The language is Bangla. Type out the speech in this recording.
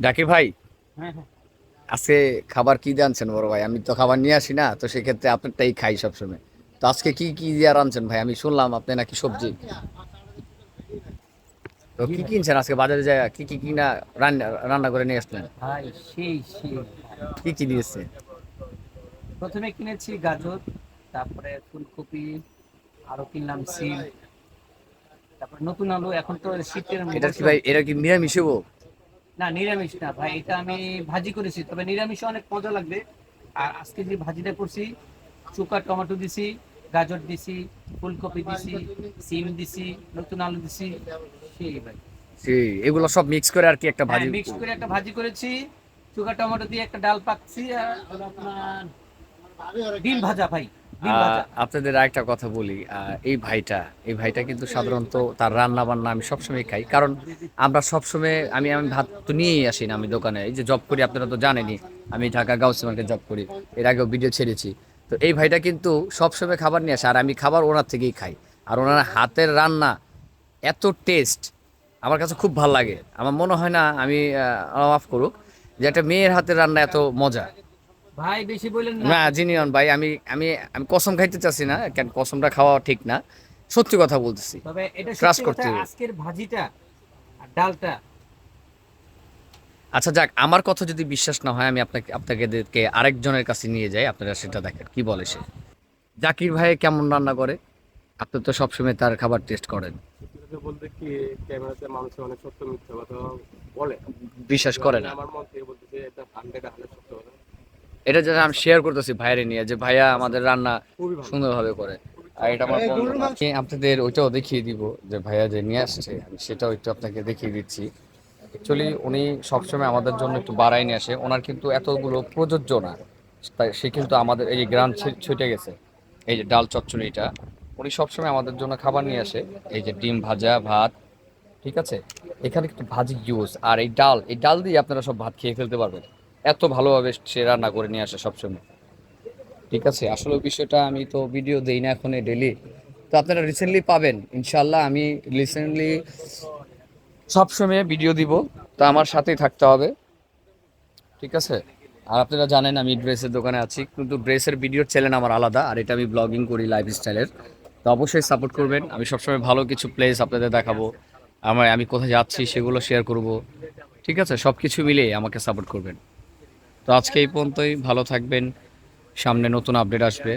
জাকির ভাই, হ্যাঁ হ্যাঁ। আজকে খাবার কি দিয়ে আনছেন বড় ভাই? আমি তো খাবার নিয়ে আসি না, তো সেক্ষেত্রে আপনারটাই খাই সবসময়। তো আজকে কি কি দিয়ে আনছেন ভাই? আমি শুনলাম আপনি নাকি সবজি। তো জি কি ভাই। কিনছেন আজকে বাজারে যায়? কি কি কিনা রান্না রান্না করে নিয়ে আসলেন? ভাই সেই সেই কি কি দিয়েছে? প্রথমে কিনেছি গাজর, তারপরে ফুলকপি, আরো কিনলাম সিম, তারপরে নতুন আলু। এখন তো শীতের এটা কি মৌসুম। ভাই, এটা কি নিরামিষ হবো? না, নিরামিষ না ভাই, এটা আমি ভাজি করেছি, তবে নিরামিষে অনেক মজা লাগবে। আর আজকে যে ভাজিটা করছি, চোকা টমেটো দিছি, গাজর দিছি, ফুলকপি দিছি, সিম দিছি, নতুন আলু দিছি। সেই ভাই। সেই এগুলো সব মিক্স করে আর কি একটা হ্যাঁ, ভাজি। মিক্স করে একটা ভাজি করেছি। চোকা টমেটো দিয়ে একটা ডাল পাকছি, আর হলো আপনার ডিম ভাজা ভাই, ডিম ভাজা। আপনাদের আরেকটা কথা বলি, এই ভাইটা কিন্তু সাধারণত তার রান্না বান্না আমি সবসময় খাই, কারণ আমরা সবসময় আমি আমি ভাত তো নিয়েই আসি না। আমি দোকানে এই যে জব করি, আপনারা তো জানেনই, আমি ঢাকা গাউসি মার্কেটে জব করি। এর আগেও ভিডিও ছেড়েছি। তো এই ভাইটা কিন্তু সবসময় খাবার নিয়ে আসে, আর আমি খাবার ওনার থেকেই খাই। আর ওনার হাতের রান্না এত টেস্ট আমার কাছে খুব ভালো লাগে। আমার মনে হয় না, আমি মাফ করুক, যে একটা মেয়ের হাতের রান্না এত মজা। ভাই বেশি বললেন না। না জিনিয়ন ভাই, আমি আমি কসম খাইতে চাচ্ছি না, কেন কসমটা খাওয়া ঠিক না, সত্যি কথা বলতেছি। তবে এটা ট্রাস্ট সত্যি কথা, করতে হবে। আজকের ভাজিটা আর ডালটা। আচ্ছা যাক, আমার কথা যদি বিশ্বাস না হয়, আমি আপনাকে আরেকজনের কাছে নিয়ে যাই, আপনারা সেটা দেখেন কি বলে সে। জাকির ভাই কেমন রান্না করে? আপনি তো সবসময় তার খাবার টেস্ট করেন। সত্যি কথা বলতে কি, ক্যামেরাতে মানুষের অনেক সত্য মিথ্যা কথা বলে, বিশ্বাস কিন্তু করে আমি না। আমার মন থেকে বলতেছি এটা 100 সত্য কথা। এটা যেটা আমি আচ্ছা, শেয়ার করতেছি ভাইয়ের নিয়ে, যে ভাইয়া আচ্ছা, আমাদের রান্না খুবই ভালো, সুন্দরভাবে করে। খুবই আর এটা চমৎকার আমার একটা বন্ধু রান্না। না। আমি আপনাদের ওইটাও দেখিয়ে দিব, যে ভাইয়া যে নিয়ে আসছে, আমি সেটাও একটু আপনাকে দেখিয়ে দিচ্ছি। অ্যাকচুয়ালি উনি সবসময় আমাদের জন্য একটু বাড়াই নিয়ে আসে, ওনার কিন্তু এতগুলো প্রযোজ্য না। তাই সে কিন্তু আমাদের এই যে গ্রাম ছুটে গেছে, এই যে ডাল চচ্চড়িটা উনি সবসময় আমাদের জন্য খাবার নিয়ে আসে। এই যে ডিম ভাজা ভাত, ঠিক আছে, এখানে কিন্তু ভাজি ইউজ, আর এই ডাল দিয়ে আপনারা সব ভাত খেয়ে ফেলতে পারবেন। এত ভালোভাবে সে রান্না করে নিয়ে আসে সবসময়। ঠিক আছে, আসলে ওই বিষয়টা আমি তো ভিডিও দেই না এখন ডেলি। তো আপনারা রিসেন্টলি পাবেন ইনশাল্লাহ। আমি রিসেন্টলি সবসময় ভিডিও দিব, তো আমার সাথেই থাকতে হবে। ঠিক আছে। আর আপনারা জানেন আমি ড্রেসের দোকানে আছি, কিন্তু ড্রেসের ভিডিওর চ্যানেল আমার আলাদা, আর এটা আমি ব্লগিং করি লাইফস্টাইলের। তো অবশ্যই সাপোর্ট করবেন। আমি সবসময় ভালো কিছু প্লেস আপনাদের দেখাবো, আমি কোথায় যাচ্ছি সেগুলো শেয়ার করব। ঠিক আছে, সব কিছু মিলিয়ে আমাকে সাপোর্ট করবেন। তো আজকে এই পর্যন্তই, ভালো থাকবেন। সামনে নতুন আপডেট আসবে।